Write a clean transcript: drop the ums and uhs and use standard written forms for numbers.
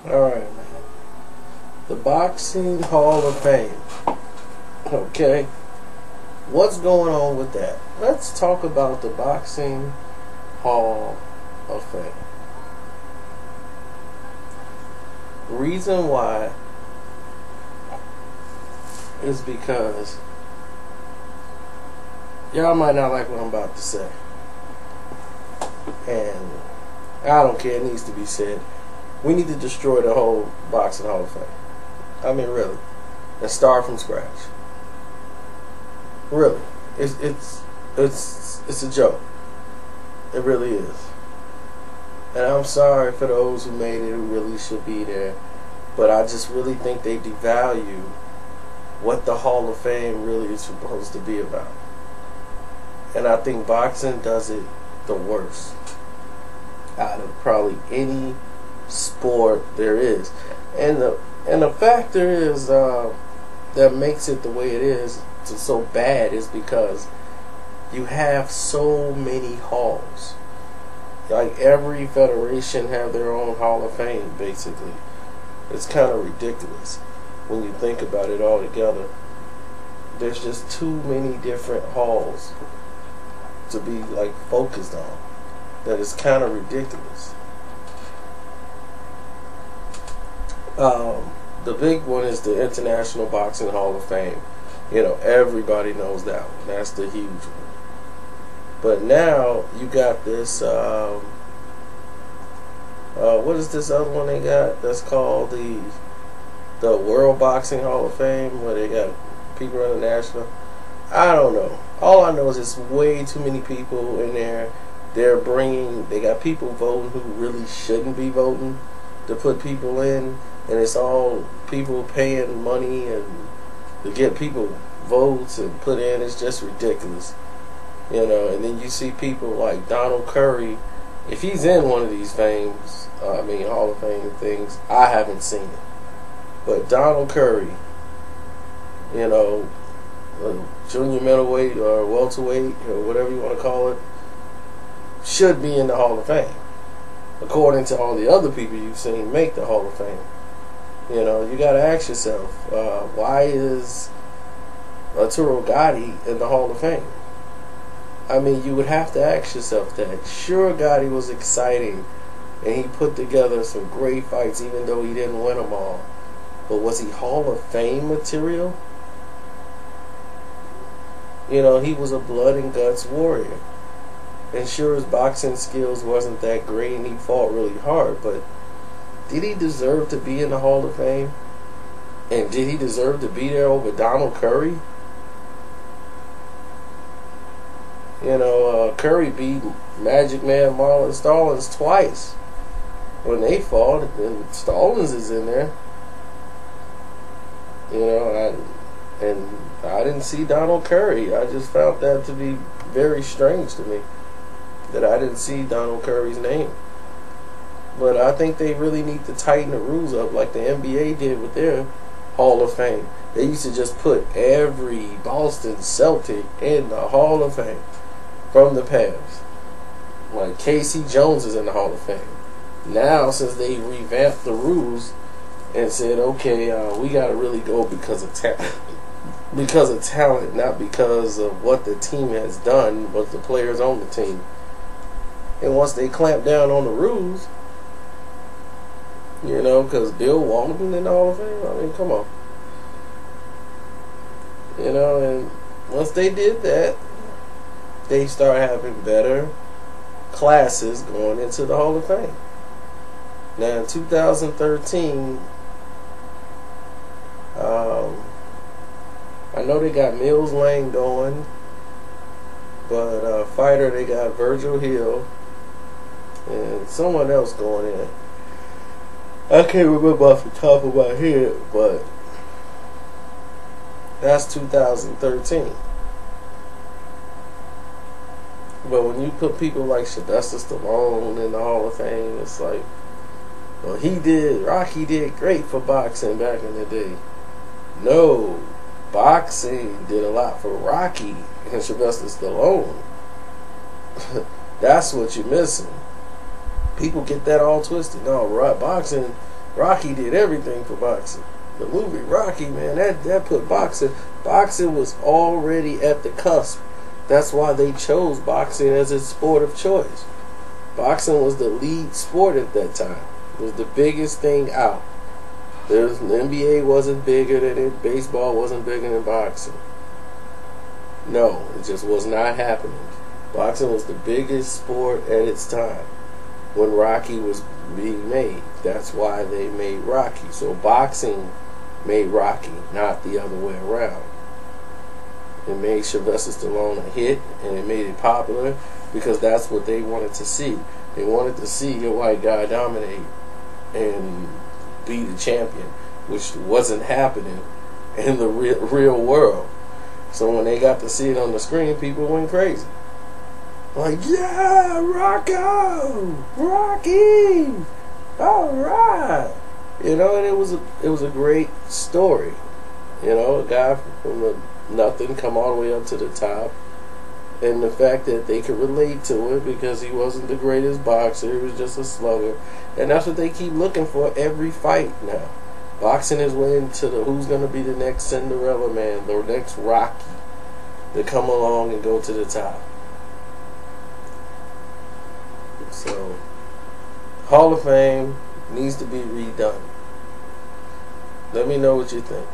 Alright, man. The Boxing Hall of Fame. Okay. What's going on with that? Let's talk about the Boxing Hall of Fame. Reason why is because y'all might not like what I'm about to say. And I don't care, it needs to be said. We need to destroy the whole Boxing Hall of Fame. I mean, really. And start from scratch. Really. It's a joke. It really is. And I'm sorry for those who made it who really should be there. But I just really think they devalue what the Hall of Fame really is supposed to be about. And I think boxing does it the worst out of probably any sport there is. And the factor is that makes it the way it is so bad is because you have so many halls. Like every federation have their own Hall of Fame, basically. It's kind of ridiculous when you think about it all together. There's just too many different halls to be like focused on. That is kind of ridiculous. The big one is the International Boxing Hall of Fame. You know, everybody knows that one. That's the huge one. But now you got this. What is this other one they got? That's called the World Boxing Hall of Fame, where they got people international. I don't know. All I know is it's way too many people in there. They got people voting who really shouldn't be voting to put people in, and it's all people paying money and to get people votes and put in. It's just ridiculous, you know. And then you see people like Donald Curry. If he's in one of these Hall of Fame things, I haven't seen it. But Donald Curry, you know, junior middleweight or welterweight or whatever you want to call it, should be in the Hall of Fame, according to all the other people you've seen make the Hall of Fame. You know, you got to ask yourself, why is Arturo Gotti in the Hall of Fame? I mean, you would have to ask yourself that. Sure, Gotti was exciting, and he put together some great fights, even though he didn't win them all. But was he Hall of Fame material? You know, he was a blood and guts warrior. And sure, his boxing skills wasn't that great, and he fought really hard, but did he deserve to be in the Hall of Fame? And did he deserve to be there over Donald Curry? You know, Curry beat Magic Man Marlon Stallings twice when they fought, and Stallings is in there. You know, I didn't see Donald Curry. I just found that to be very strange to me, that I didn't see Donald Curry's name. But I think they really need to tighten the rules up like the NBA did with their Hall of Fame. They used to just put every Boston Celtic in the Hall of Fame from the past. Like Casey Jones is in the Hall of Fame. Now, since they revamped the rules and said, okay, we got to really go because of talent, not because of what the team has done, but the players on the team. And once they clamp down on the rules, you know, because Bill Walton in the Hall of Fame, I mean, come on. You know, and once they did that, they start having better classes going into the Hall of Fame. Now, in 2013, I know they got Mills Lane going, but fighter, they got Virgil Hill and someone else going in. I can't remember off the top of my head, but that's 2013. But when you put people like Sylvester Stallone in the Hall of Fame, it's like, well, Rocky did great for boxing back in the day. No, boxing did a lot for Rocky and Sylvester Stallone. That's what you're missing. People get that all twisted. No, boxing Rocky did everything for boxing. The movie Rocky, man, that put boxing. Boxing was already at the cusp. That's why they chose boxing as its sport of choice. Boxing was the lead sport at that time. It was the biggest thing out. The NBA wasn't bigger than it. Baseball wasn't bigger than boxing. No, it just was not happening. Boxing was the biggest sport at its time when Rocky was being made. That's why they made Rocky. So boxing made Rocky, not the other way around. It made Sylvester Stallone a hit, and it made it popular because that's what they wanted to see. They wanted to see a white guy dominate and be the champion, which wasn't happening in the real world. So when they got to see it on the screen, people went crazy. Like, yeah, Rocco, Rocky, all right. You know, and it was a great story. You know, a guy from the nothing come all the way up to the top, and the fact that they could relate to it because he wasn't the greatest boxer, he was just a slugger, and that's what they keep looking for every fight now. Boxing is way into the who's going to be the next Cinderella man, the next Rocky to come along and go to the top. So, Hall of Fame needs to be redone. Let me know what you think.